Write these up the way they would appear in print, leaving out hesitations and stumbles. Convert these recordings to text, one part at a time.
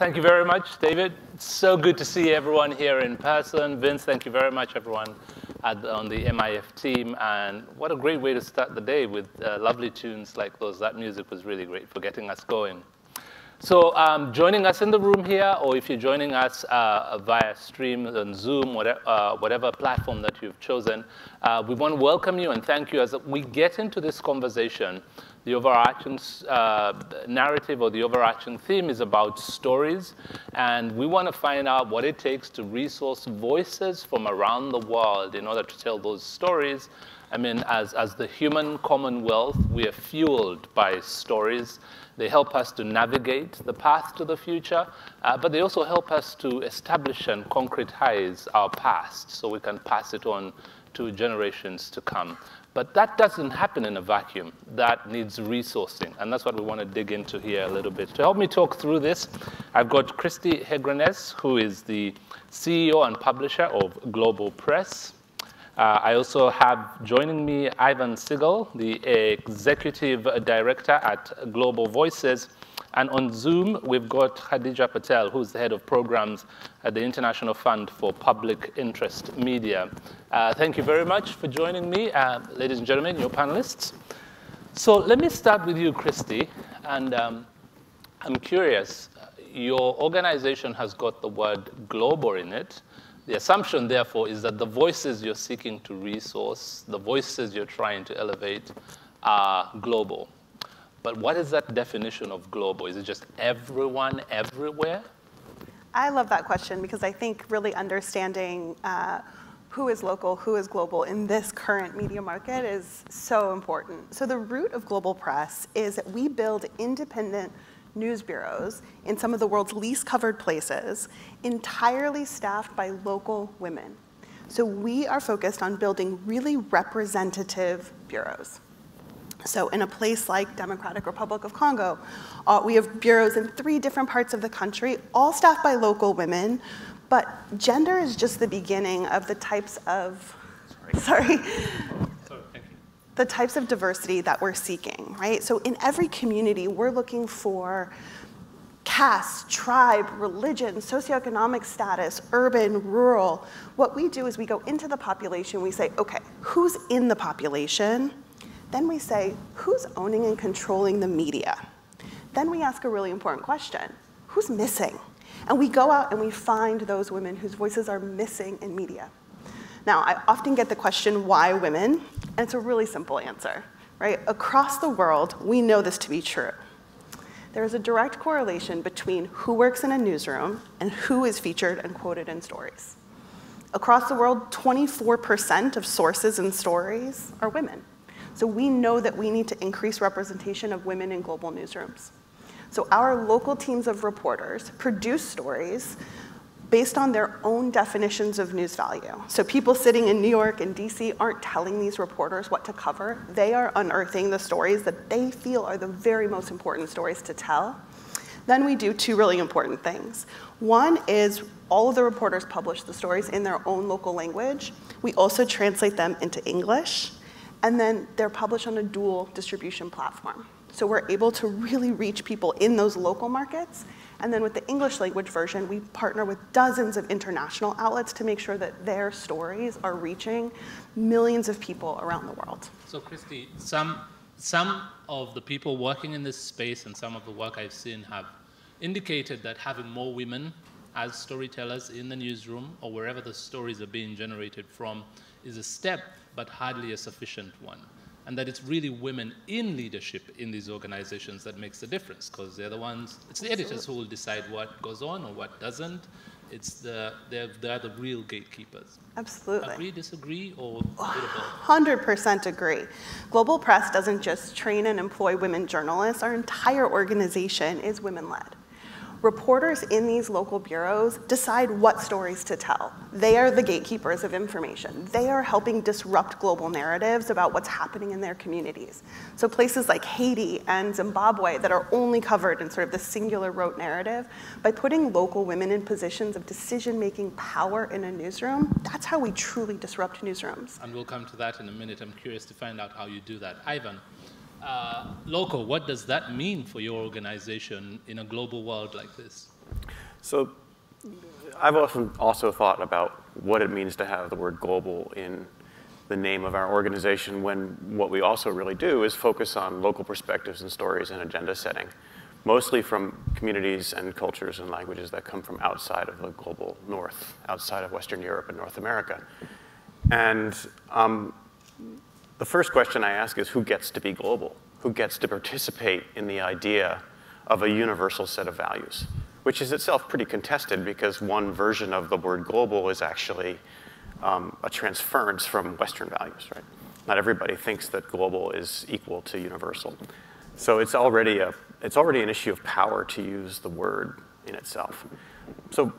Thank you very much, David. It's so good to see everyone here in person. Vince, thank you very much, everyone on the MIF team. And what a great way to start the day with lovely tunes like those. That music was really great for getting us going. So joining us in the room here, or if you're joining us via stream on Zoom, whatever platform that you've chosen, we want to welcome you and thank you as we get into this conversation. The overarching narrative or the overarching theme is about stories, and we want to find out what it takes to resource voices from around the world in order to tell those stories. I mean, as the human commonwealth, we are fueled by stories. They help us to navigate the path to the future, but they also help us to establish and concretize our past so we can pass it on to generations to come. But that doesn't happen in a vacuum. That needs resourcing, and that's what we want to dig into here a little bit. To help me talk through this, I've got Christy Hegranes, who is the CEO and publisher of Global Press. I also have joining me Ivan Siegel, the executive director at Global Voices. And on Zoom, we've got Khadija Patel, who's the head of programs at the International Fund for Public Interest Media. Thank you very much for joining me, ladies and gentlemen, your panelists. So let me start with you, Christy. And I'm curious, your organization has got the word global in it. The assumption, therefore, is that the voices you're seeking to resource, the voices you're trying to elevate, are global. But what is that definition of global? Is it just everyone, everywhere? I love that question because I think really understanding who is local, who is global in this current media market is so important. So the root of Global Press is that we build independent news bureaus in some of the world's least covered places, entirely staffed by local women. So we are focused on building really representative bureaus. So in a place like Democratic Republic of Congo, we have bureaus in 3 different parts of the country, all staffed by local women, but gender is just the beginning of the types of, the types of diversity that we're seeking, right? So in every community, we're looking for caste, tribe, religion, socioeconomic status, urban, rural. What we do is we go into the population, we say, okay, who's in the population? Then we say, who's owning and controlling the media? Then we ask a really important question, who's missing? And we go out and we find those women whose voices are missing in media. Now, I often get the question, why women? And it's a really simple answer, right? Across the world, we know this to be true. There is a direct correlation between who works in a newsroom and who is featured and quoted in stories. Across the world, 24% of sources in stories are women. So we know that we need to increase representation of women in global newsrooms. So our local teams of reporters produce stories based on their own definitions of news value. So people sitting in New York and DC aren't telling these reporters what to cover. They are unearthing the stories that they feel are the very most important stories to tell. Then we do 2 really important things. One is all of the reporters publish the stories in their own local language. We also translate them into English. And then they're published on a dual distribution platform. So we're able to really reach people in those local markets. And then with the English language version, we partner with dozens of international outlets to make sure that their stories are reaching millions of people around the world. So Christy, some of the people working in this space and some of the work I've seen have indicated that having more women as storytellers in the newsroom or wherever the stories are being generated from is a step, but hardly a sufficient one. And that it's really women in leadership in these organizations that makes the difference, because they're the ones, it's the editors who will decide what goes on or what doesn't. They're the real gatekeepers. Absolutely. Agree, disagree, or a bit of both? 100% agree. Global Press doesn't just train and employ women journalists. Our entire organization is women-led. Reporters in these local bureaus decide what stories to tell. They are the gatekeepers of information. They are helping disrupt global narratives about what's happening in their communities. So places like Haiti and Zimbabwe that are only covered in sort of the singular rote narrative, by putting local women in positions of decision-making power in a newsroom, that's how we truly disrupt newsrooms. And we'll come to that in a minute. I'm curious to find out how you do that. Ivan. Local, what does that mean for your organization in a global world like this? So I've often also thought about what it means to have the word global in the name of our organization when what we also really do is focus on local perspectives and stories and agenda setting, mostly from communities and cultures and languages that come from outside of the global north, outside of Western Europe and North America. And the first question I ask is, who gets to be global? Who gets to participate in the idea of a universal set of values, which is itself pretty contested because one version of the word global is actually a transference from Western values, right? Not everybody thinks that global is equal to universal. So it's already an issue of power to use the word in itself. So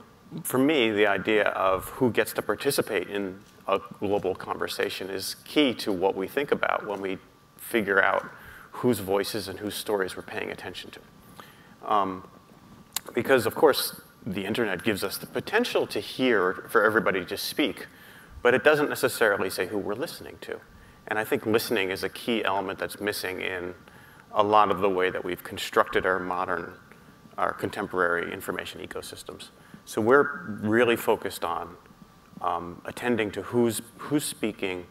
for me, the idea of who gets to participate in a global conversation is key to what we think about when we figure out whose voices and whose stories we're paying attention to. Because, of course, the internet gives us the potential to hear for everybody to speak, but it doesn't necessarily say who we're listening to. And I think listening is a key element that's missing in a lot of the way that we've constructed our contemporary information ecosystems. So we're really focused on attending to who's speaking,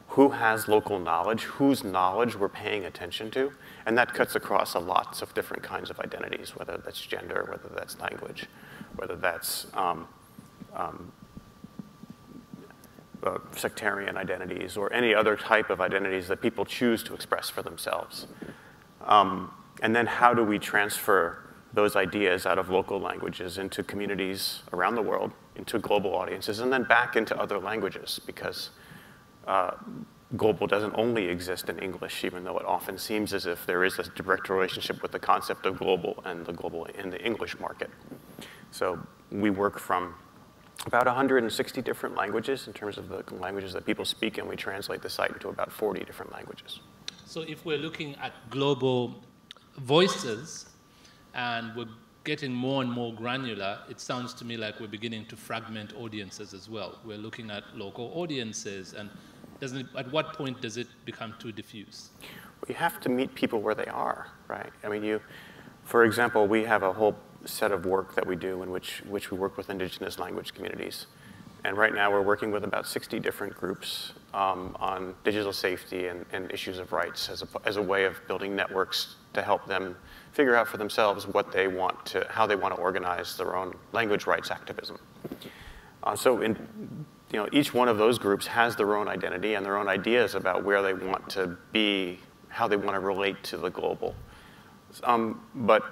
who has local knowledge, whose knowledge we're paying attention to, and that cuts across lots of different kinds of identities, whether that's gender, whether that's language, whether that's sectarian identities, or any other type of identities that people choose to express for themselves. And then how do we transfer those ideas out of local languages into communities around the world, into global audiences, and then back into other languages, because global doesn't only exist in English, even though it often seems as if there is a direct relationship with the concept of global and the global in the English market. So we work from about 160 different languages in terms of the languages that people speak, and we translate the site into about 40 different languages. So if we're looking at global voices and we're getting more and more granular, it sounds to me like we're beginning to fragment audiences as well. We're looking at local audiences, and at what point does it become too diffuse? Well, you have to meet people where they are, right? I mean, for example, we have a whole set of work that we do in which we work with indigenous language communities. And right now we're working with about 60 different groups on digital safety and issues of rights as a way of building networks to help them figure out for themselves how they want to organize their own language rights activism. So each one of those groups has their own identity and their own ideas about where they want to be, how they want to relate to the global. But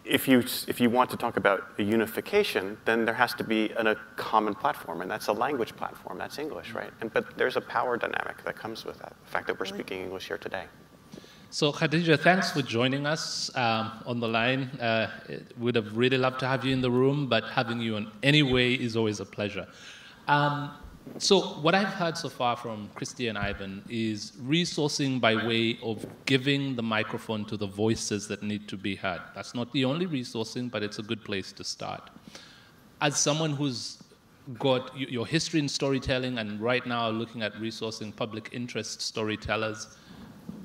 if you want to talk about a unification, then there has to be a common platform, and that's a language platform. That's English, right? But there's a power dynamic that comes with that, the fact that we're speaking English here today. So Khadija, thanks for joining us on the line. Would have really loved to have you in the room, but having you in any way is always a pleasure. So what I've heard so far from Christy and Ivan is resourcing by way of giving the microphone to the voices that need to be heard. That's not the only resourcing, but it's a good place to start. As someone who's got your history in storytelling and right now looking at resourcing public interest storytellers,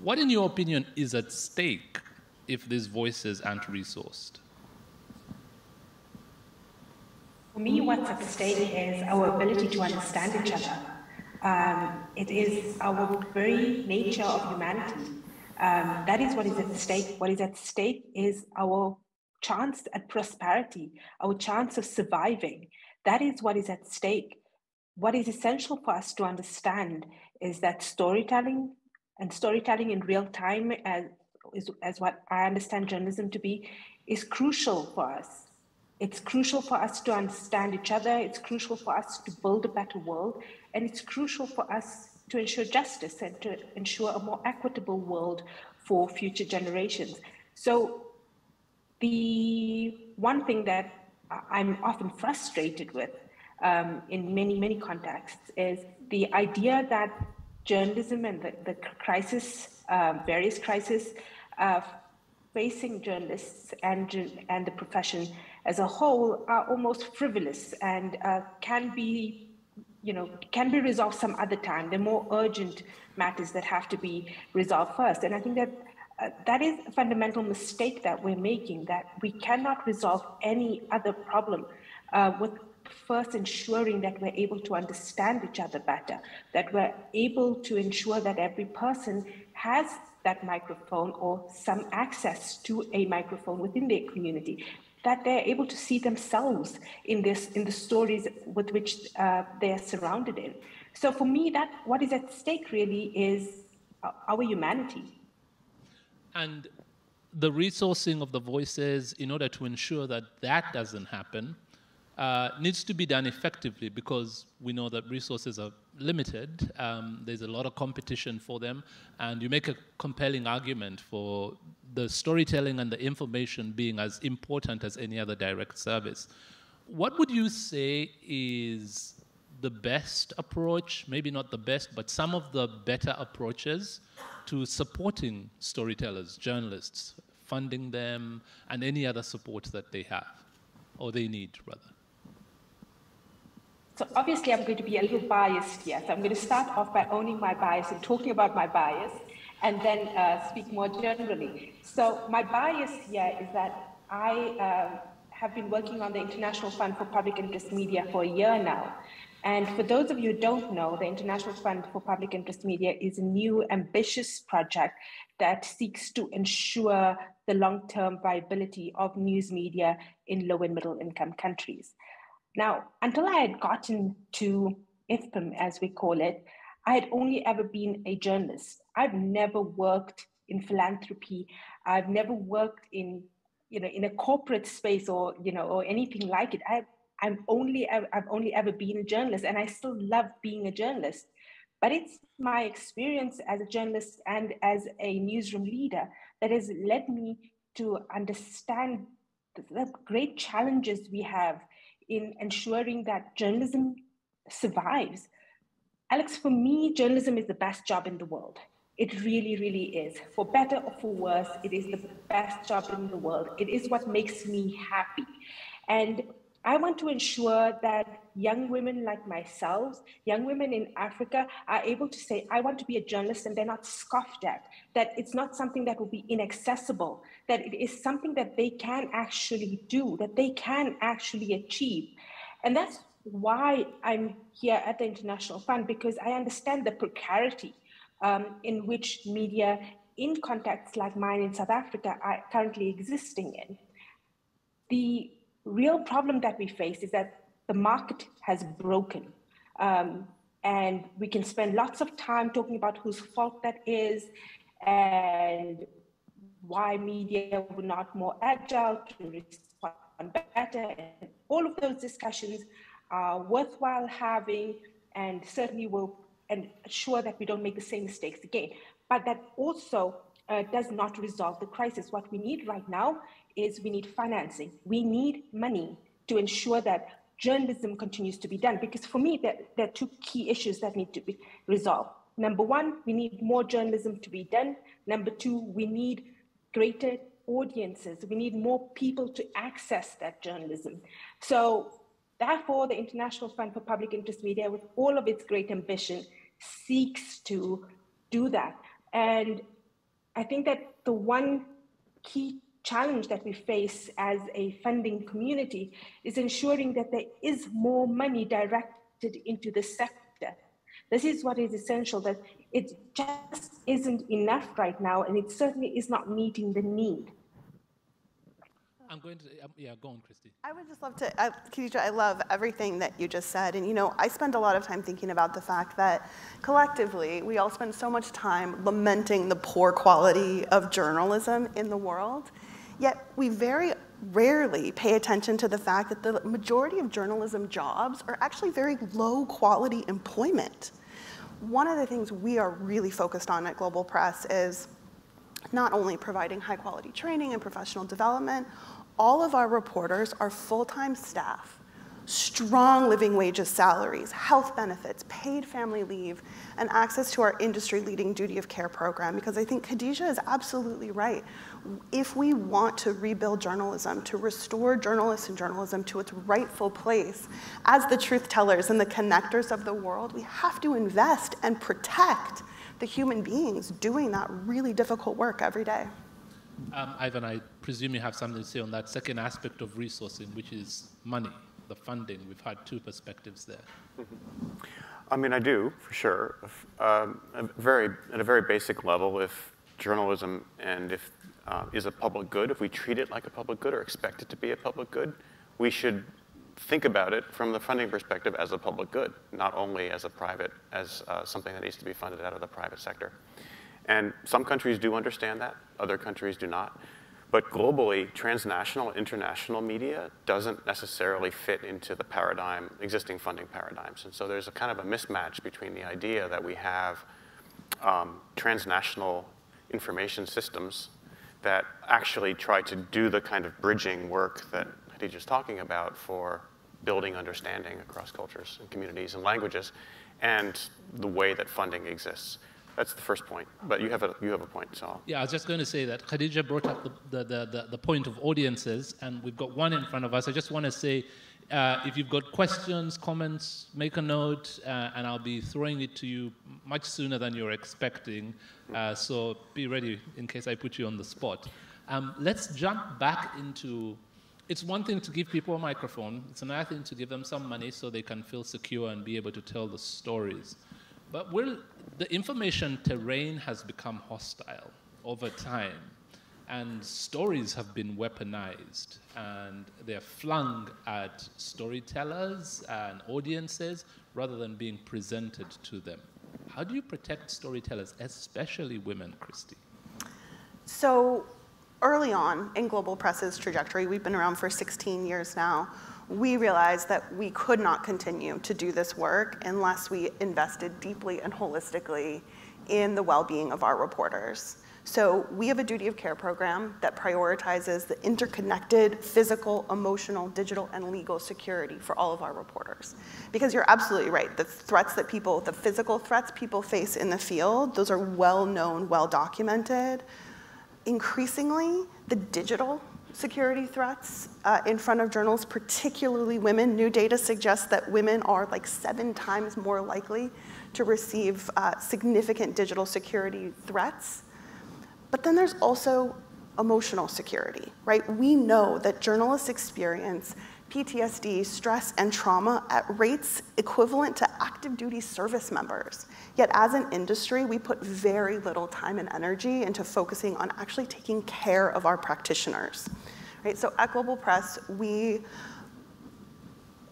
what, in your opinion, is at stake if these voices aren't resourced? For me, what's at stake is our ability to understand each other. It is our very nature of humanity. That is what is at stake. What is at stake is our chance at prosperity, our chance of surviving. That is what is at stake. What is essential for us to understand is that storytelling, and storytelling in real time, as what I understand journalism to be, is crucial for us. It's crucial for us to understand each other. It's crucial for us to build a better world. And it's crucial for us to ensure justice and to ensure a more equitable world for future generations. So the one thing that I'm often frustrated with in many, many contexts is the idea that journalism and the crisis, various crises facing journalists and the profession as a whole are almost frivolous and can be resolved some other time. They're more urgent matters that have to be resolved first. And I think that that is a fundamental mistake that we're making, that we cannot resolve any other problem with first ensuring that we're able to understand each other better, that we're able to ensure that every person has that microphone or some access to a microphone within their community, that they're able to see themselves in the stories with which they're surrounded in. So for me, that what is at stake really is our humanity. And the resourcing of the voices in order to ensure that that doesn't happen needs to be done effectively, because we know that resources are limited. There's a lot of competition for them, and you make a compelling argument for the storytelling and the information being as important as any other direct service. What would you say is the best approach, maybe not the best, but some of the better approaches to supporting storytellers, journalists, funding them, and any other support that they have, or they need, rather? So obviously I'm going to be a little biased here. So I'm going to start off by owning my bias and talking about my bias, and then speak more generally. So my bias here is that I have been working on the International Fund for Public Interest Media for a year now. And for those of you who don't know, the International Fund for Public Interest Media is a new ambitious project that seeks to ensure the long-term viability of news media in low and middle income countries. Now, until I had gotten to IFPM, as we call it, I had only ever been a journalist. I've never worked in philanthropy. I've never worked in, in a corporate space or, or anything like it. I've only ever been a journalist, and I still love being a journalist. But it's my experience as a journalist and as a newsroom leader that has led me to understand the great challenges we have in ensuring that journalism survives. Alex, for me, journalism is the best job in the world. It really, really is. For better or for worse, it is the best job in the world. It is what makes me happy. And I want to ensure that young women like myself, young women in Africa, are able to say, I want to be a journalist, and they're not scoffed at, that it's not something that will be inaccessible, that it is something that they can actually do, that they can actually achieve. And that's why I'm here at the International Fund, because I understand the precarity in which media in contexts like mine in South Africa are currently existing in. The real problem that we face is that the market has broken. And we can spend lots of time talking about whose fault that is and why media were not more agile to respond better. And all of those discussions are worthwhile having, and certainly will ensure that we don't make the same mistakes again. But that also does not resolve the crisis. What we need right now is we need financing. We need money to ensure that journalism continues to be done. Because for me, there are two key issues that need to be resolved. Number one, we need more journalism to be done. Number two, we need greater audiences. We need more people to access that journalism. So therefore, the International Fund for Public Interest Media, with all of its great ambition, seeks to do that. And I think that the one key challenge that we face as a funding community is ensuring that there is more money directed into the sector. This is what is essential, that it just isn't enough right now, and it certainly is not meeting the need. I'm going to, yeah, go on, Christy. I would just love to, Khadija, I love everything that you just said. And I spend a lot of time thinking about the fact that collectively, we all spend so much time lamenting the poor quality of journalism in the world. Yet we very rarely pay attention to the fact that the majority of journalism jobs are actually very low quality employment. One of the things we are really focused on at Global Press is not only providing high quality training and professional development, all of our reporters are full-time staff, strong living wages, salaries, health benefits, paid family leave, and access to our industry-leading duty of care program. Because I think Khadija is absolutely right. If we want to rebuild journalism, to restore journalists and journalism to its rightful place as the truth tellers and the connectors of the world, we have to invest and protect the human beings doing that really difficult work every day. Ivan, I presume you have something to say on that second aspect of resourcing, which is money, the funding. We've had two perspectives there. I mean, I do, for sure. At a very basic level, if journalism is a public good, if we treat it like a public good or expect it to be a public good, we should think about it from the funding perspective as a public good, not only as something that needs to be funded out of the private sector. And some countries do understand that, other countries do not. But globally, transnational, international media doesn't necessarily fit into the existing funding paradigms. And so there's a kind of a mismatch between the idea that we have transnational information systems that actually try to do the kind of bridging work that Khadijah's talking about for building understanding across cultures and communities and languages, and the way that funding exists. That's the first point, but you have a point, so. Yeah, I was just going to say that Khadijah brought up the point of audiences, and we've got one in front of us. I just want to say, if you've got questions, comments, make a note, and I'll be throwing it to you much sooner than you're expecting, so be ready in case I put you on the spot. Let's jump back into, it's one thing to give people a microphone, it's another thing to give them some money so they can feel secure and be able to tell the stories. But the information terrain has become hostile over time, and stories have been weaponized, and they're flung at storytellers and audiences rather than being presented to them. How do you protect storytellers, especially women, Christy? So early on in Global Press's trajectory, we've been around for 16 years now, we realized that we could not continue to do this work unless we invested deeply and holistically in the well-being of our reporters. So we have a duty of care program that prioritizes the interconnected physical, emotional, digital, and legal security for all of our reporters. Because you're absolutely right, the physical threats people face in the field, those are well-known, well-documented. Increasingly, the digital security threats in front of journalists, particularly women. New data suggests that women are like 7 times more likely to receive significant digital security threats. But then there's also emotional security, right? We know that journalists experience PTSD, stress, and trauma at rates equivalent to active duty service members. Yet as an industry, we put very little time and energy into focusing on actually taking care of our practitioners. Right? So at Global Press, we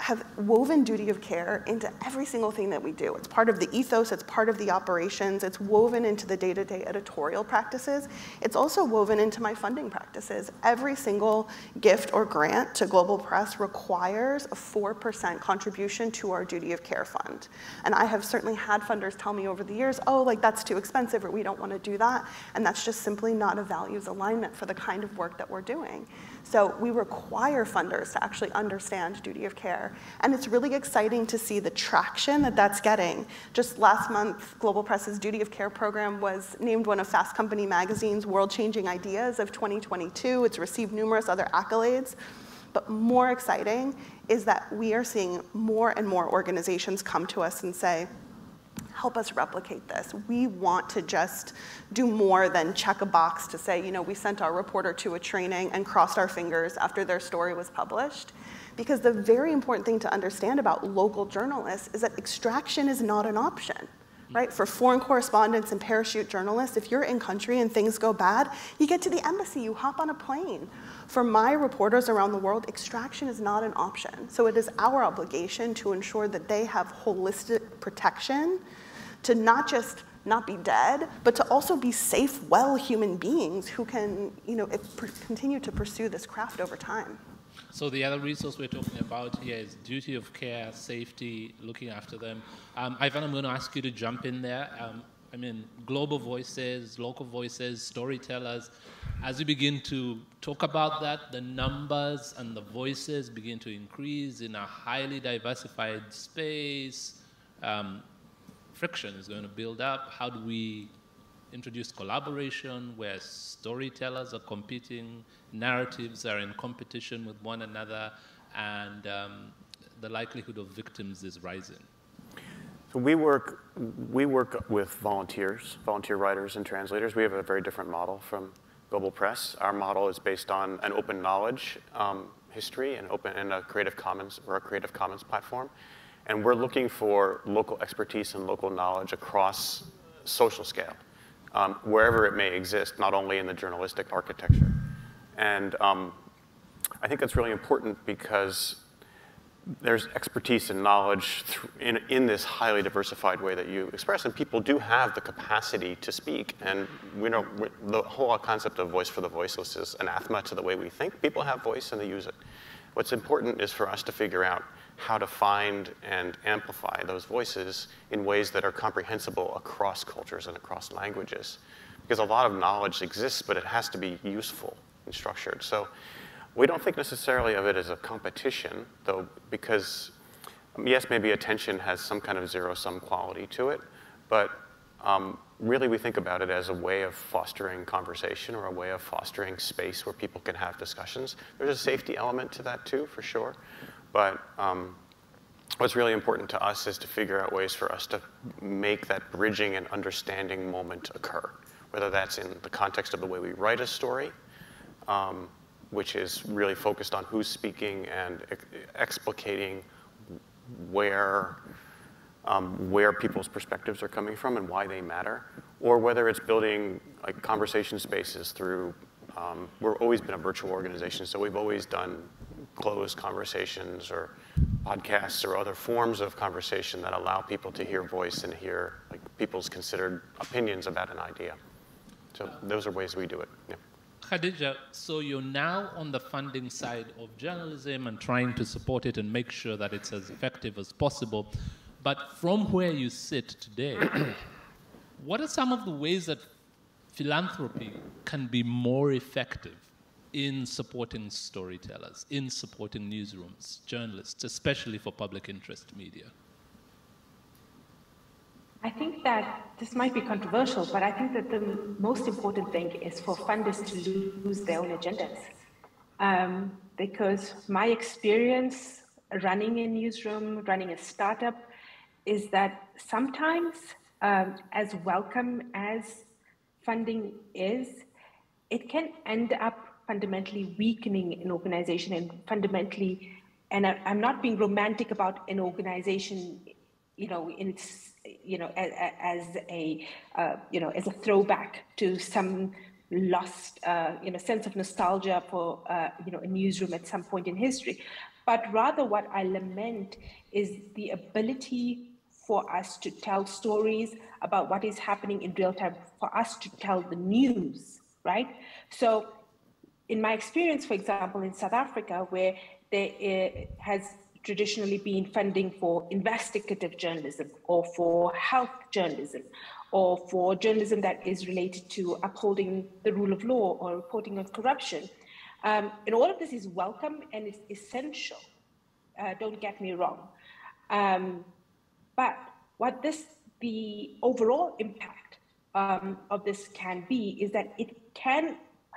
have woven duty of care into every single thing that we do. It's part of the ethos, it's part of the operations, it's woven into the day-to-day editorial practices. It's also woven into my funding practices. Every single gift or grant to Global Press requires a 4% contribution to our duty of care fund. And I have certainly had funders tell me over the years, oh, like that's too expensive or we don't want to do that. And that's just simply not a values alignment for the kind of work that we're doing. So we require funders to actually understand duty of care. And it's really exciting to see the traction that that's getting. Just last month, Global Press's Duty of Care program was named one of Fast Company magazine's world-changing ideas of 2022. It's received numerous other accolades. But more exciting is that we are seeing more and more organizations come to us and say, help us replicate this. We want to just do more than check a box to say, you know, we sent our reporter to a training and crossed our fingers after their story was published. Because the very important thing to understand about local journalists is that extraction is not an option, right? For foreign correspondents and parachute journalists, if you're in country and things go bad, you get to the embassy, you hop on a plane. For my reporters around the world, extraction is not an option. So it is our obligation to ensure that they have holistic protection to not just not be dead, but to also be safe, well human beings who can, you know, continue to pursue this craft over time. So the other resource we're talking about here is duty of care, safety, looking after them. Ivan, I'm going to ask you to jump in there. I mean, global voices, local voices, storytellers. As we begin to talk about that, the numbers and the voices begin to increase in a highly diversified space. Friction is going to build up. How do we introduce collaboration where storytellers are competing, narratives are in competition with one another, and the likelihood of victims is rising? So we work with volunteer writers and translators. We have a very different model from Global Press. Our model is based on an open knowledge history and a Creative Commons platform. And we're looking for local expertise and local knowledge across social scale, wherever it may exist, not only in the journalistic architecture. And I think that's really important because there's expertise and knowledge in this highly diversified way that you express, and people do have the capacity to speak. And the whole concept of voice for the voiceless is anathema to the way we think. People have voice and they use it. What's important is for us to figure out how to find and amplify those voices in ways that are comprehensible across cultures and across languages. Because a lot of knowledge exists, but it has to be useful and structured. So we don't think necessarily of it as a competition, though, because yes, maybe attention has some kind of zero-sum quality to it, but really we think about it as a way of fostering conversation or a way of fostering space where people can have discussions. There's a safety element to that too, for sure, but what's really important to us is to figure out ways for us to make that bridging and understanding moment occur, whether that's in the context of the way we write a story, which is really focused on who's speaking and explicating where people's perspectives are coming from and why they matter, or whether it's building like conversation spaces through, we've always been a virtual organization, so we've always done closed conversations or podcasts or other forms of conversation that allow people to hear voice and hear like people's considered opinions about an idea. So those are ways we do it. Yeah. Khadija, so you're now on the funding side of journalism and trying to support it and make sure that it's as effective as possible. But from where you sit today, what are some of the ways that philanthropy can be more effective in supporting storytellers, in supporting newsrooms, journalists, especially for public interest media? I think that this might be controversial, but I think that the most important thing is for funders to lose their own agendas. Because my experience running a newsroom, running a startup, is that sometimes, as welcome as funding is, it can end up fundamentally weakening an organization and fundamentally, and I'm not being romantic about an organization, in its, as a throwback to some lost, sense of nostalgia for, a newsroom at some point in history. But rather what I lament is the ability for us to tell stories about what is happening in real time, for us to tell the news, right? So in my experience, for example, in South Africa, where there has traditionally been funding for investigative journalism or for health journalism or for journalism that is related to upholding the rule of law or reporting on corruption. And all of this is welcome and it's essential, don't get me wrong. But what the overall impact of this can be is that it can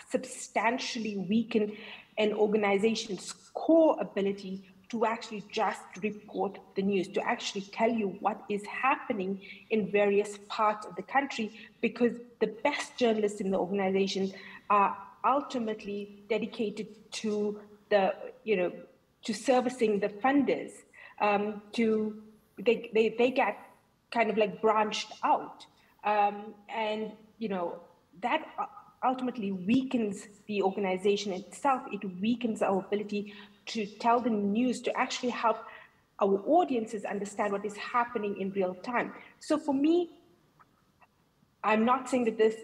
substantially weaken an organization's core ability to actually just report the news, to actually tell you what is happening in various parts of the country, because the best journalists in the organization are ultimately dedicated to to servicing the funders. They get kind of like branched out, and that ultimately weakens the organization itself. It weakens our ability to tell the news, to actually help our audiences understand what is happening in real time. So for me, I'm not saying that this,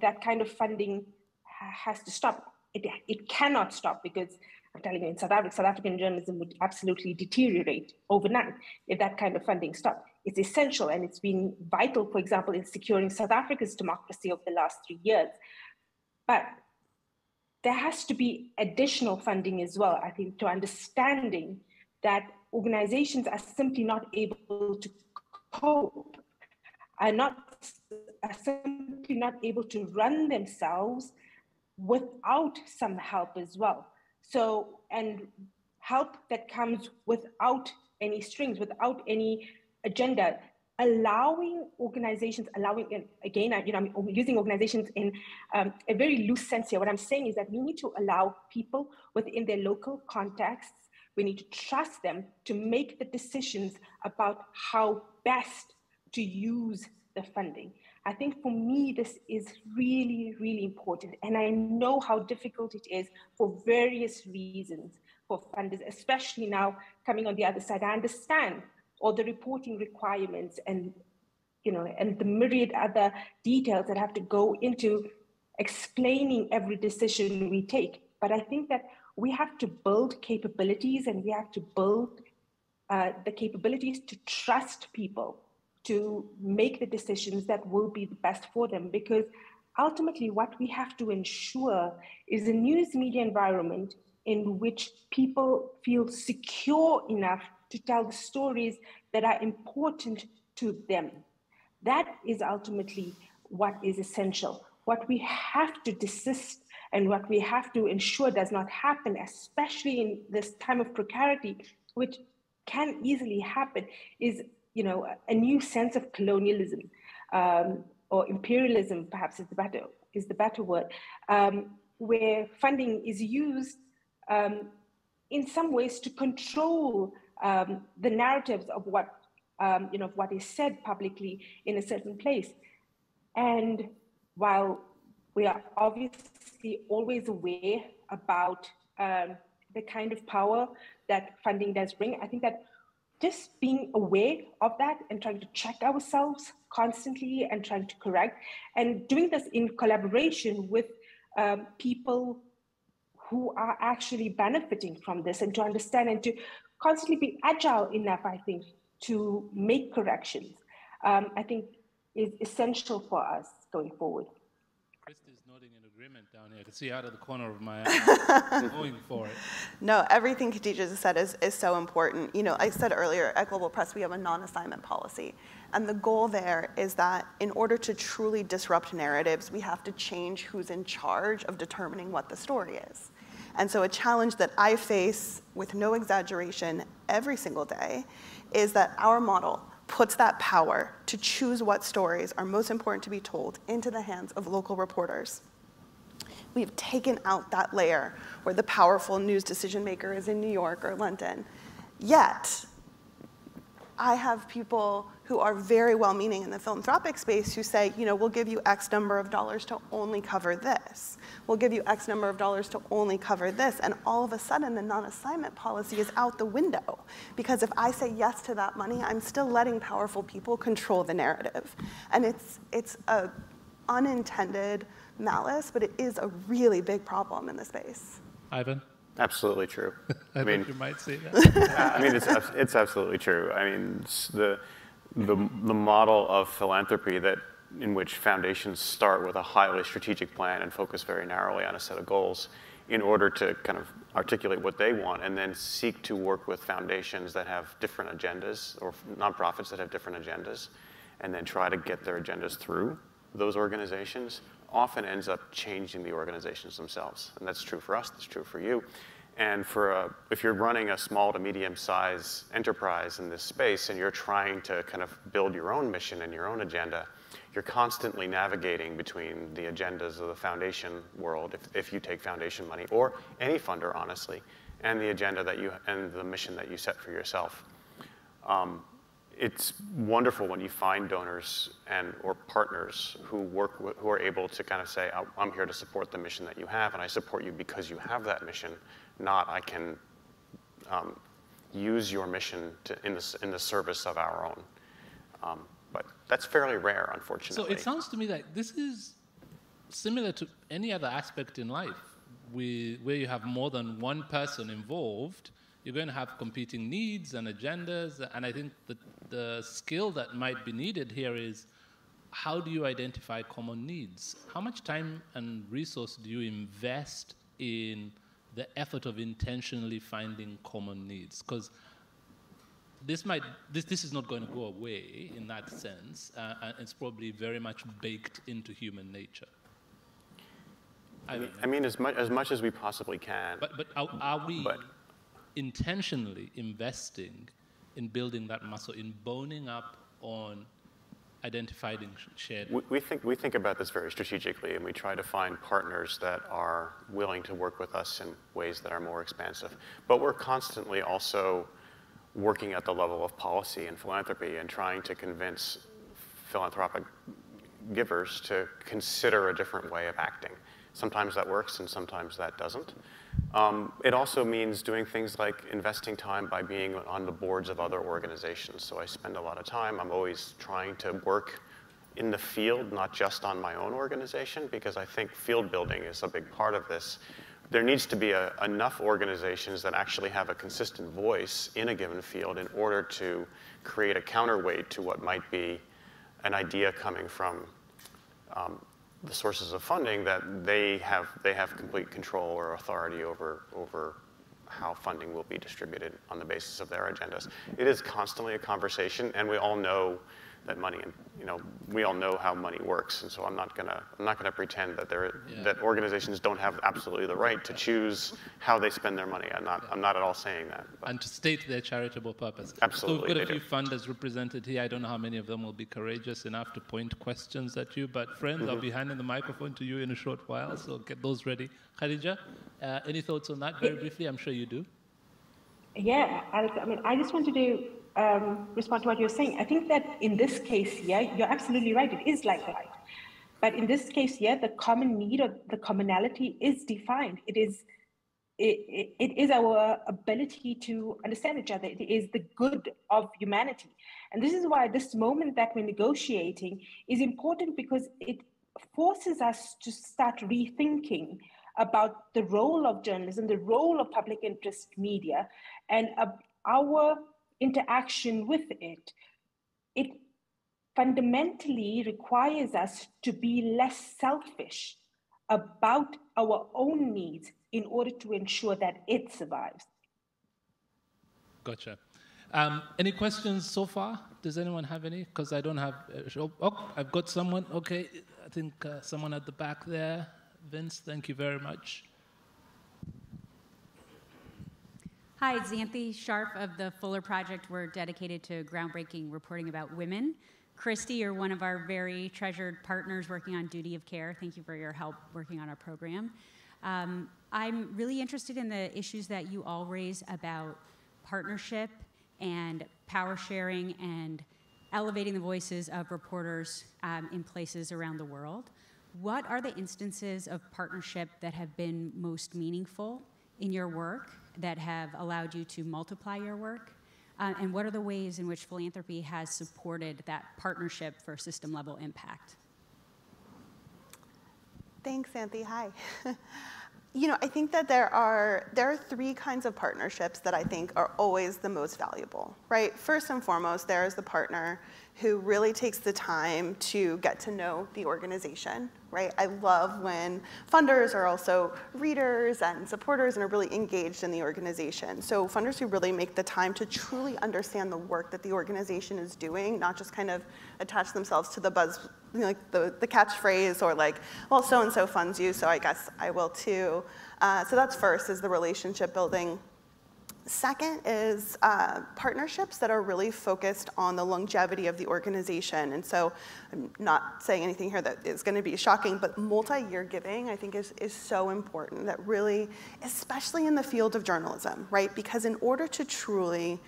that kind of funding has to stop. It cannot stop, because I'm telling you, in South African journalism would absolutely deteriorate overnight if that kind of funding stopped. It's essential, and it's been vital, for example, in securing South Africa's democracy over the last 3 years. But there has to be additional funding as well, I think, to understanding that organizations are simply not able to cope, are simply not able to run themselves without some help as well. So, and help that comes without any strings, without any agenda. allowing organizations, again, I'm using organizations in a very loose sense here. What I'm saying is that we need to allow people within their local contexts, we need to trust them to make the decisions about how best to use the funding. I think for me, this is really, really important. And I know how difficult it is for various reasons for funders, especially now coming on the other side. I understand all the reporting requirements and, and the myriad other details that have to go into explaining every decision we take. But I think that we have to build capabilities, and we have to build the capabilities to trust people to make the decisions that will be the best for them. Because ultimately what we have to ensure is a news media environment in which people feel secure enough to tell the stories that are important to them. That is ultimately what is essential. What we have to desist and what we have to ensure does not happen, especially in this time of precarity, which can easily happen, is a new sense of colonialism or imperialism, perhaps is the better word, where funding is used in some ways to control the narratives of what what is said publicly in a certain place. And while we are obviously always aware about the kind of power that funding does bring, I think that just being aware of that and trying to check ourselves constantly and trying to correct, and doing this in collaboration with people who are actually benefiting from this, and to understand and to constantly be agile enough, I think, to make corrections, I think is essential for us going forward. Christy's nodding in agreement down here. I can see out of the corner of my eye. Going for it. No, everything Khadija just said is so important. I said earlier, at Global Press, we have a non-assignment policy. And the goal there is that in order to truly disrupt narratives, we have to change who's in charge of determining what the story is. And so a challenge that I face, with no exaggeration, every single day, is that our model puts that power to choose what stories are most important to be told into the hands of local reporters. We've taken out that layer where the powerful news decision maker is in New York or London. Yet, I have people who are very well-meaning in the philanthropic space who say, we'll give you X number of dollars to only cover this. We'll give you X number of dollars to only cover this. And all of a sudden, the non-assignment policy is out the window. Because if I say yes to that money, I'm still letting powerful people control the narrative. And it's a unintended malice, but it is a really big problem in the space. Ivan? Absolutely true. I mean, you might say that. It's absolutely true. The model of philanthropy in which foundations start with a highly strategic plan and focus very narrowly on a set of goals in order to kind of articulate what they want, and then seek to work with foundations that have different agendas, or nonprofits that have different agendas, and then try to get their agendas through those organizations, often ends up changing the organizations themselves. And that's true for us, that's true for you. And if you're running a small to medium-sized enterprise in this space and you're trying to kind of build your own mission and your own agenda, you're constantly navigating between the agendas of the foundation world, if you take foundation money, or any funder, honestly, and the agenda and the mission that you set for yourself. It's wonderful when you find donors or partners who are able to kind of say, I'm here to support the mission that you have, and I support you because you have that mission, not I can use your mission in the service of our own. But that's fairly rare, unfortunately. So it sounds to me like this is similar to any other aspect in life, where you have more than one person involved. You're going to have competing needs and agendas, and I think that the skill that might be needed here is, how do you identify common needs? How much time and resource do you invest in the effort of intentionally finding common needs? Because this is not going to go away in that sense, and it's probably very much baked into human nature. I mean, as much as we possibly can. But are we intentionally investing in building that muscle, in boning up on identifying shared? We think about this very strategically, and we try to find partners that are willing to work with us in ways that are more expansive. But we're constantly also working at the level of policy and philanthropy and trying to convince philanthropic givers to consider a different way of acting. Sometimes that works and sometimes that doesn't. It also means doing things like investing time by being on the boards of other organizations. So I spend a lot of time. I'm always trying to work in the field, not just on my own organization, because I think field building is a big part of this. There needs to be enough organizations that actually have a consistent voice in a given field in order to create a counterweight to what might be an idea coming from the sources of funding that they have complete control or authority over how funding will be distributed on the basis of their agendas. It is constantly a conversation, and we all know that money, we all know how money works, and so I'm not gonna pretend that that organizations don't have absolutely the right to choose how they spend their money. I'm not at all saying that. But. And to state their charitable purpose. Absolutely. So we've got a few funders represented here. I don't know how many of them will be courageous enough to point questions at you, but friends, I'll be handing the microphone to you in a short while, so get those ready. Khadija, any thoughts on that very briefly? I'm sure you do. Yeah, Alex, I just wanted to respond to what you're saying. I think that in this case, yeah, you're absolutely right. It is like light. But in this case, yeah, the common need or the commonality is defined. It is our ability to understand each other. It is the good of humanity. And this is why this moment that we're negotiating is important, because it forces us to start rethinking about the role of journalism, the role of public interest media, and our interaction with it. It fundamentally requires us to be less selfish about our own needs in order to ensure that it survives. Gotcha. Any questions so far? Does anyone have any? Because I don't have, I've got someone. Okay, I think someone at the back there. Vince, thank you very much. Hi, Xanthi Sharp of the Fuller Project. We're dedicated to groundbreaking reporting about women. Christy, you're one of our very treasured partners working on duty of care. Thank you for your help working on our program. I'm really interested in the issues that you all raise about partnership and power sharing and elevating the voices of reporters in places around the world. What are the instances of partnership that have been most meaningful in your work, that have allowed you to multiply your work? And what are the ways in which philanthropy has supported that partnership for system-level impact? Thanks, Xanthi. Hi. I think that there are three kinds of partnerships that I think are always the most valuable, right? First and foremost, there is the partner who really takes the time to get to know the organization, right? I love when funders are also readers and supporters and are really engaged in the organization. So funders who really make the time to truly understand the work that the organization is doing, not just kind of attach themselves to the buzz, like the catchphrase, or like, well, so-and-so funds you, so I guess I will too. So that's first, is the relationship building. Second is partnerships that are really focused on the longevity of the organization. And so I'm not saying anything here that is going to be shocking, but multi-year giving, I think, is so important. That really, especially in the field of journalism, right? Because in order to truly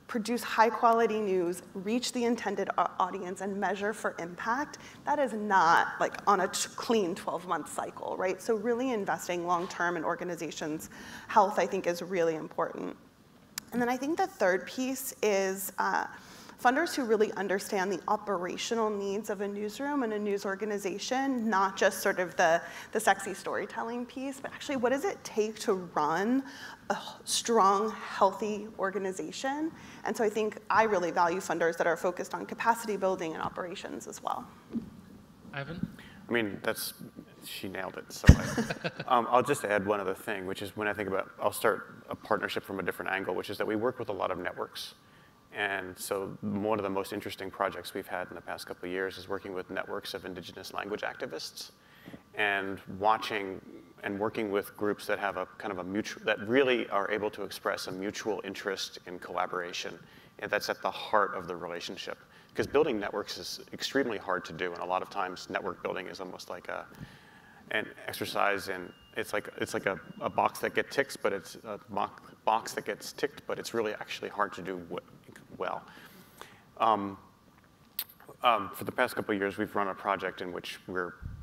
produce high-quality news, reach the intended audience, and measure for impact, that is not like on a clean 12-month cycle, right? So really investing long-term in organizations' health, I think, is really important. And then I think the third piece is funders who really understand the operational needs of a newsroom and a news organization, not just sort of the sexy storytelling piece, but actually what does it take to run a strong, healthy organization. And so I think I really value funders that are focused on capacity building and operations as well. Ivan? I mean, she nailed it. So I'll just add one other thing, which is when I think about, I'll start a partnership from a different angle, which is that we work with a lot of networks. And so one of the most interesting projects we've had in the past couple of years is working with networks of indigenous language activists and watching and working with groups that have a kind of a mutual, that really are able to express a mutual interest in collaboration. And that's at the heart of the relationship. because building networks is extremely hard to do, and a lot of times network building is almost like an exercise, and it's like a box that gets ticked, but it's a box that gets ticked, but it's really actually hard to do well. For the past couple of years, we've run a project in which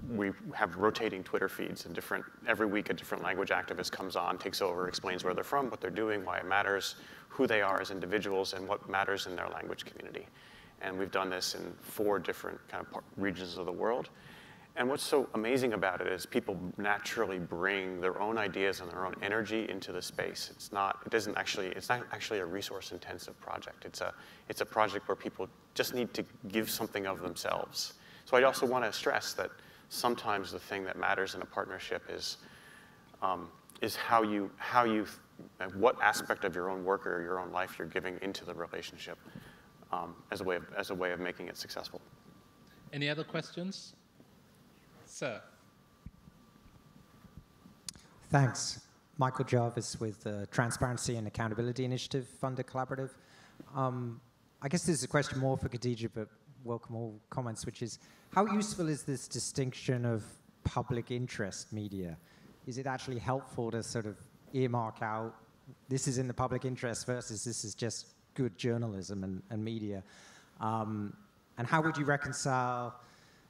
we have rotating Twitter feeds, and every week a different language activist comes on, takes over, explains where they're from, what they're doing, why it matters, who they are as individuals, and what matters in their language community. And we've done this in 4 different kind of regions of the world. And what's so amazing about it is people naturally bring their own ideas and their own energy into the space. It's not actually a resource-intensive project. It's a project where people just need to give something of themselves. So I also want to stress that sometimes the thing that matters in a partnership is what aspect of your own work or your own life you're giving into the relationship as a way of making it successful. Any other questions? Sir. Thanks. Michael Jarvis with the Transparency and Accountability Initiative Funder Collaborative. I guess this is a question more for Khadija, but welcome all comments, which is, how useful is this distinction of public interest media? Is it actually helpful to sort of earmark out, this is in the public interest versus this is just good journalism and media? And how would you reconcile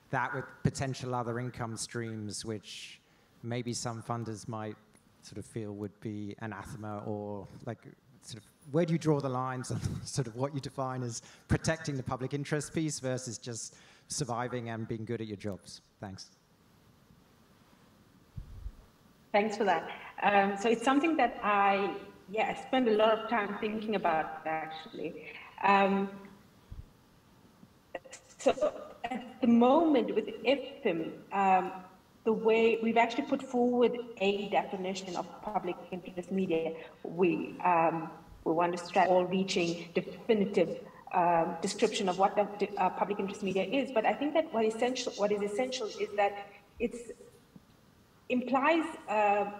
that with potential other income streams, which maybe some funders might sort of feel would be anathema, or like sort of where do you draw the lines on sort of what you define as protecting the public interest piece versus just surviving and being good at your jobs? Thanks. Thanks for that. So it's something that I spend a lot of time thinking about, actually. So at the moment with IFPIM, the way we've actually put forward a definition of public interest media, we want to stress all-reaching, definitive description of what the public interest media is. But I think that what is essential is that it implies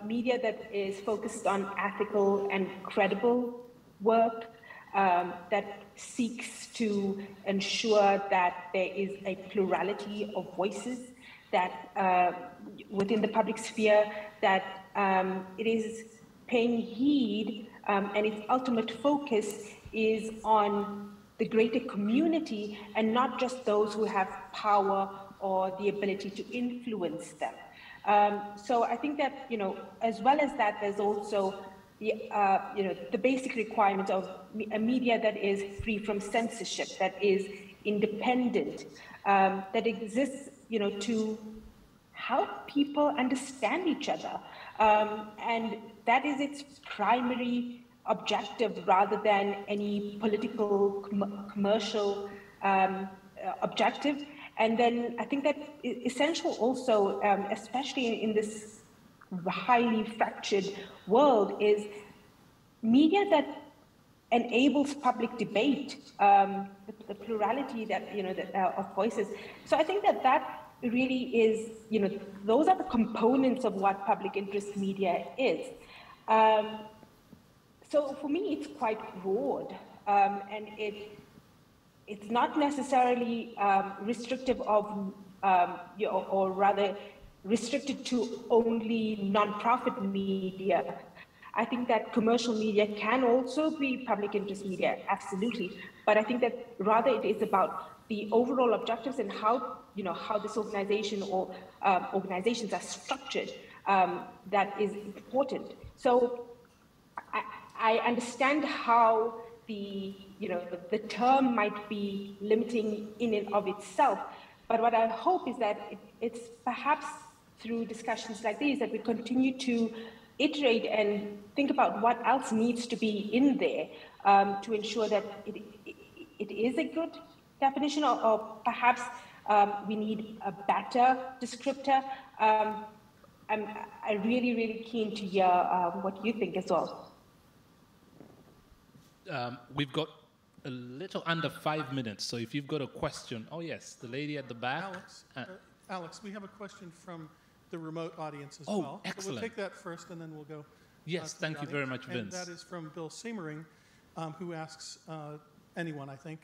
media that is focused on ethical and credible work, that seeks to ensure that there is a plurality of voices, that within the public sphere, that it is paying heed and its ultimate focus is on the greater community and not just those who have power or the ability to influence them. So I think that, as well as that, there's also the basic requirement of a media that is free from censorship, that is independent, that exists, to help people understand each other. And that is its primary objective rather than any political, commercial objective. And then I think that essential also, especially in this highly fractured world, is media that enables public debate, the plurality that of voices. So I think that really is, those are the components of what public interest media is. So for me, it's quite broad, and it's not necessarily restrictive of, or rather restricted to only non-profit media. I think that commercial media can also be public interest media, absolutely. But I think that rather it is about the overall objectives and how, how this organization or organizations are structured that is important. So I understand how the term might be limiting in and of itself, but what I hope is that it's perhaps through discussions like these that we continue to iterate and think about what else needs to be in there to ensure that it is a good definition, or perhaps we need a better descriptor. I'm really, really keen to hear what you think as well. We've got a little under 5 minutes, so if you've got a question. Oh yes, the lady at the back. Alex, we have a question from the remote audience as well. Oh, excellent. So we'll take that first, and then we'll go. Yes, thank you very much, Vince. And that is from Bill Siemering, who asks anyone, I think,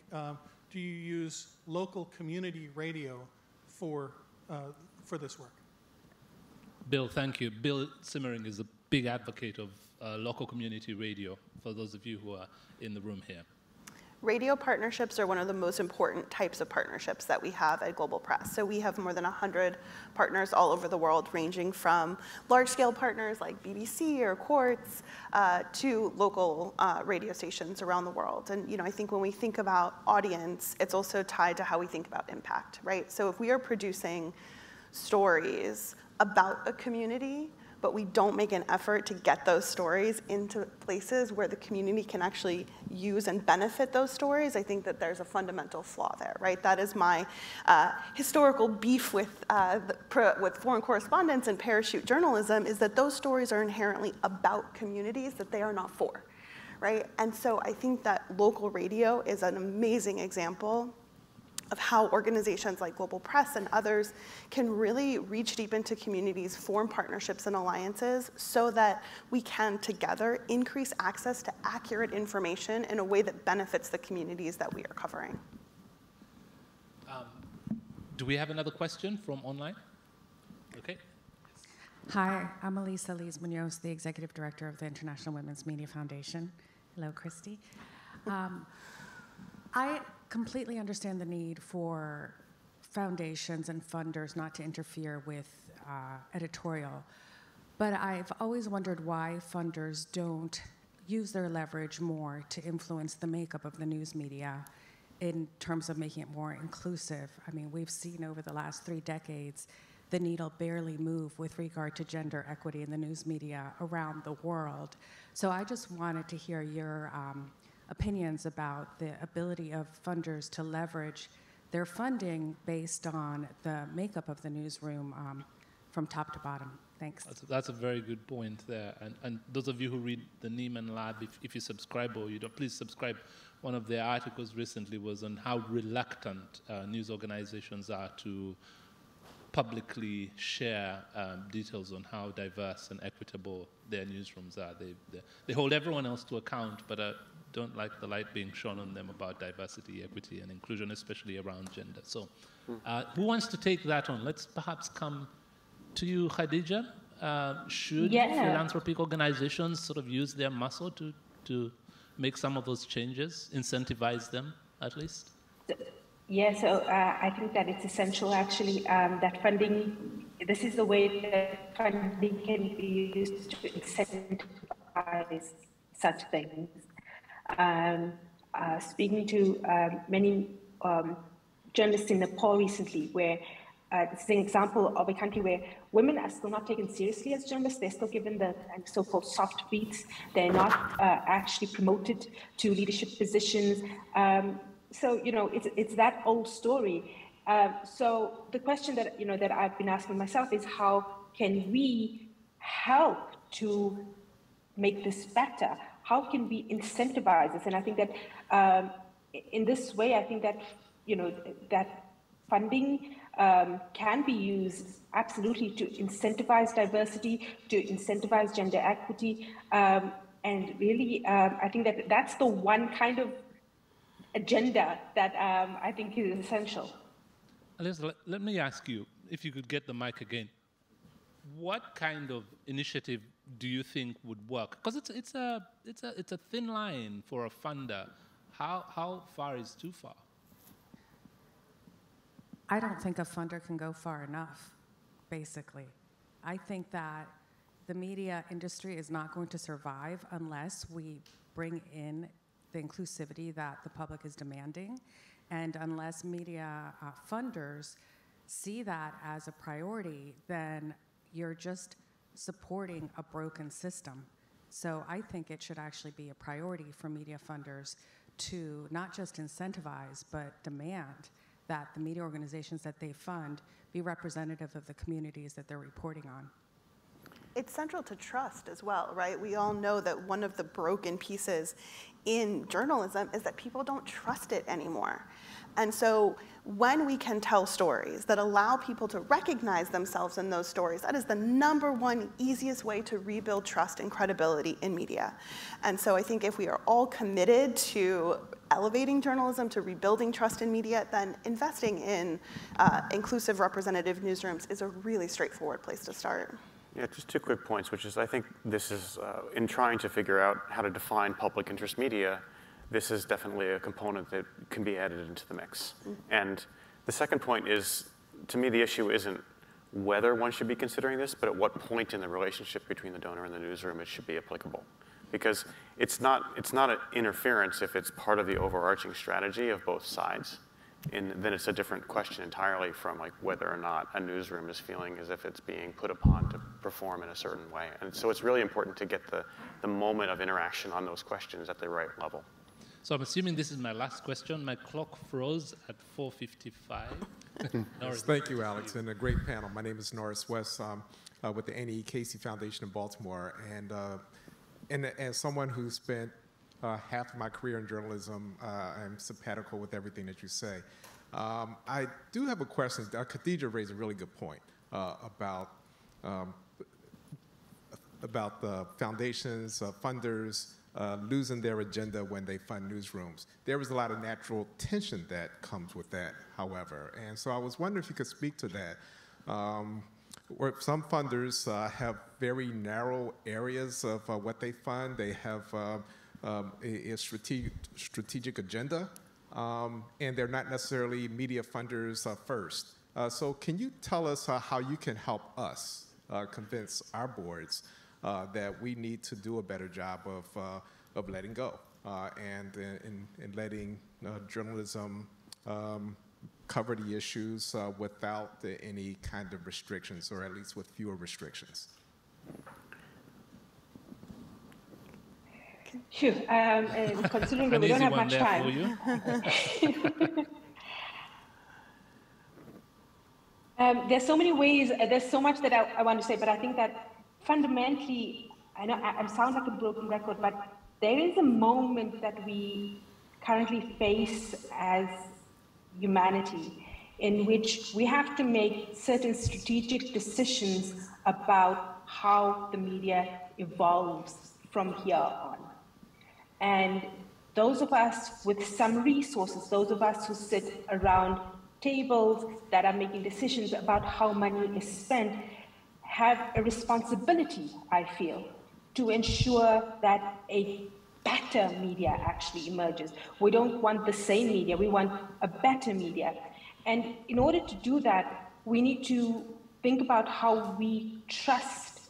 do you use local community radio for this work? Bill, thank you. Bill Simmering is a big advocate of local community radio, for those of you who are in the room here. Radio partnerships are one of the most important types of partnerships that we have at Global Press. So we have more than 100 partners all over the world, ranging from large-scale partners like BBC or Quartz to local radio stations around the world. And I think when we think about audience, it's also tied to how we think about impact, right? So if we are producing stories about a community, but we don't make an effort to get those stories into places where the community can actually use and benefit those stories, I think that there's a fundamental flaw there, right? That is my historical beef with foreign correspondence and parachute journalism, is that those stories are inherently about communities that they are not for, right? And so I think that local radio is an amazing example of how organizations like Global Press and others can really reach deep into communities, form partnerships and alliances so that we can together increase access to accurate information in a way that benefits the communities that we are covering. Do we have another question from online? Okay. Hi, I'm Elisa Liz-Munoz, the Executive Director of the International Women's Media Foundation. Hello, Christy. I completely understand the need for foundations and funders not to interfere with editorial, but I've always wondered why funders don't use their leverage more to influence the makeup of the news media in terms of making it more inclusive. I mean, we've seen over the last 3 decades the needle barely move with regard to gender equity in the news media around the world. So I just wanted to hear your opinions about the ability of funders to leverage their funding based on the makeup of the newsroom from top to bottom. Thanks. That's a very good point there. And those of you who read the Neiman Lab, if you subscribe or you don't, please subscribe. One of their articles recently was on how reluctant news organizations are to publicly share details on how diverse and equitable their newsrooms are. They hold everyone else to account, but don't like the light being shone on them about diversity, equity, and inclusion, especially around gender. So who wants to take that on? Let's perhaps come to you, Khadija. Should philanthropic organizations sort of use their muscle to make some of those changes, incentivize them at least? Yeah, so I think that it's essential actually that funding, this is the way that funding can be used to incentivize such things. Speaking to many journalists in Nepal recently, where this is an example of a country where women are still not taken seriously as journalists. They're still given the so-called soft beats. They're not actually promoted to leadership positions. So it's that old story. So the question that that I've been asking myself is, how can we help to make this better? How can we incentivize this? And I think that in this way, I think that that funding can be used absolutely to incentivize diversity, to incentivize gender equity, and really, I think that that's the one kind of agenda that I think is essential. Alyssa, let me ask you, if you could get the mic again, what kind of initiative do you think would work? Because it's a thin line for a funder. How far is too far? I don't think a funder can go far enough, basically. I think that the media industry is not going to survive unless we bring in the inclusivity that the public is demanding, and unless media funders see that as a priority, then you're just supporting a broken system. So I think it should actually be a priority for media funders to not just incentivize, but demand that the media organizations that they fund be representative of the communities that they're reporting on. it's central to trust as well, right? We all know that one of the broken pieces in journalism is that people don't trust it anymore. And so when we can tell stories that allow people to recognize themselves in those stories, that is the #1 easiest way to rebuild trust and credibility in media. And so I think if we are all committed to elevating journalism, to rebuilding trust in media, then investing in inclusive representative newsrooms is a really straightforward place to start. Yeah, just 2 quick points, which is I think this is, in trying to figure out how to define public interest media, this is definitely a component that can be added into the mix. And the second point is, to me, the issue isn't whether one should be considering this, but at what point in the relationship between the donor and the newsroom it should be applicable. Because it's not an interference if it's part of the overarching strategy of both sides. And then it's a different question entirely from like whether or not a newsroom is feeling as if it's being put upon to perform in a certain way. And so it's really important to get the moment of interaction on those questions at the right level. So I'm assuming this is my last question. My clock froze at 4:55. Yes, thank you, Alex, and a great panel. My name is Norris West with the Annie E. Casey Foundation in Baltimore. And as someone who spent half of my career in journalism, I'm simpatical with everything that you say. I do have a question. Khadija raised a really good point about the foundations, funders, losing their agenda when they fund newsrooms. There is a lot of natural tension that comes with that, however. And so I was wondering if you could speak to that. Where some funders have very narrow areas of what they fund. They have a strategic agenda, and they're not necessarily media funders first. So can you tell us how you can help us convince our boards that we need to do a better job of letting go and letting journalism cover the issues without any kind of restrictions, or at least with fewer restrictions? Sure. Considering that we don't have much time. There's so many ways, there's so much that I want to say, but I think that fundamentally, I know I sound like a broken record, but there is a moment that we currently face as humanity in which we have to make certain strategic decisions about how the media evolves from here on. And those of us with some resources, those of us who sit around tables that are making decisions about how money is spent, have a responsibility, I feel, to ensure that a better media actually emerges. We don't want the same media, we want a better media. And in order to do that, we need to think about how we trust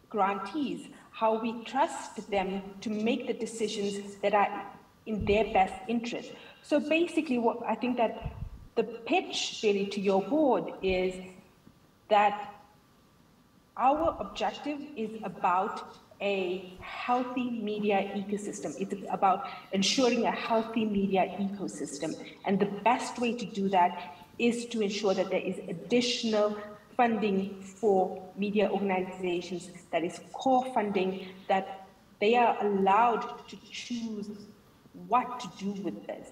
grantees, how we trust them to make the decisions that are in their best interest. So basically, what I think that the pitch really to your board is that our objective is about a healthy media ecosystem. It's about ensuring a healthy media ecosystem. And the best way to do that is to ensure that there is additional funding for media organizations, that is core funding, that they are allowed to choose what to do with this.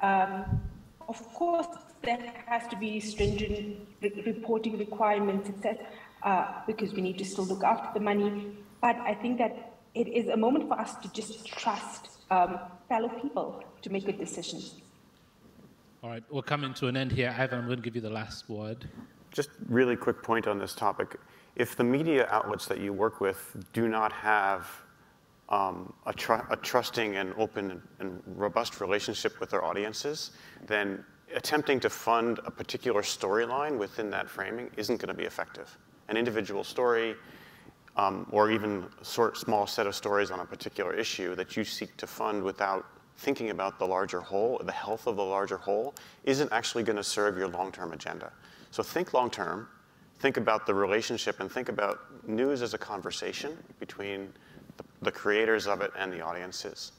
Of course, there has to be stringent reporting requirements, etc., because we need to still look after the money. But I think that it is a moment for us to just trust fellow people to make good decisions. All right, we're coming to an end here. Ivan, I'm going to give you the last word. Just really quick point on this topic. If the media outlets that you work with do not have a trusting and open and robust relationship with their audiences, then attempting to fund a particular storyline within that framing isn't going to be effective. An individual story or even a small set of stories on a particular issue that you seek to fund without thinking about the larger whole, the health of the larger whole, isn't actually going to serve your long-term agenda. So think long-term, think about the relationship, and think about news as a conversation between the creators of it and the audiences.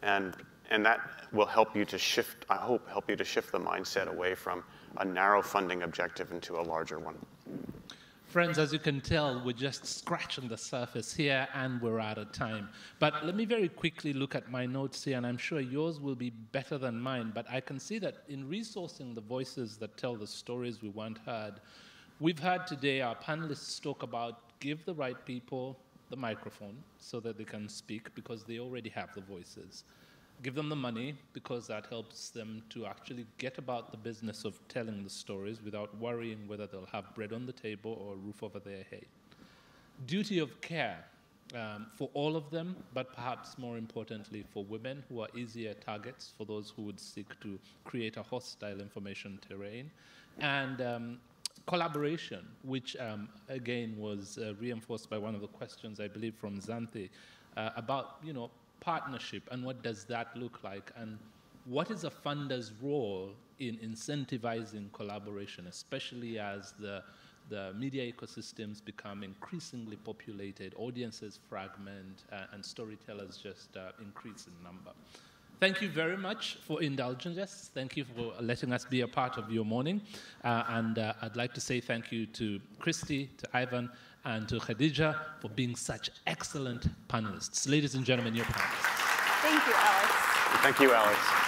And that will help you to shift, I hope, help you to shift the mindset away from a narrow funding objective into a larger one. Friends, as you can tell, we're just scratching the surface here, and we're out of time. But let me very quickly look at my notes here, and I'm sure yours will be better than mine. But I can see that in resourcing the voices that tell the stories we want heard, we've heard today our panelists talk about give the right people the microphone so that they can speak because they already have the voices. Give them the money because that helps them to actually get about the business of telling the stories without worrying whether they'll have bread on the table or a roof over their head. Duty of care for all of them, but perhaps more importantly for women who are easier targets for those who would seek to create a hostile information terrain. And collaboration, which again was reinforced by one of the questions, I believe, from Xanthi, about, partnership, and what does that look like, and what is a funder's role in incentivizing collaboration, especially as the media ecosystems become increasingly populated, audiences fragment, and storytellers just increase in number. Thank you very much for indulging us. Thank you for letting us be a part of your morning. And I'd like to say thank you to Christy, to Ivan, and to Khadija for being such excellent panelists. Ladies and gentlemen, your panelists. Thank you, Alex. Thank you, Alex.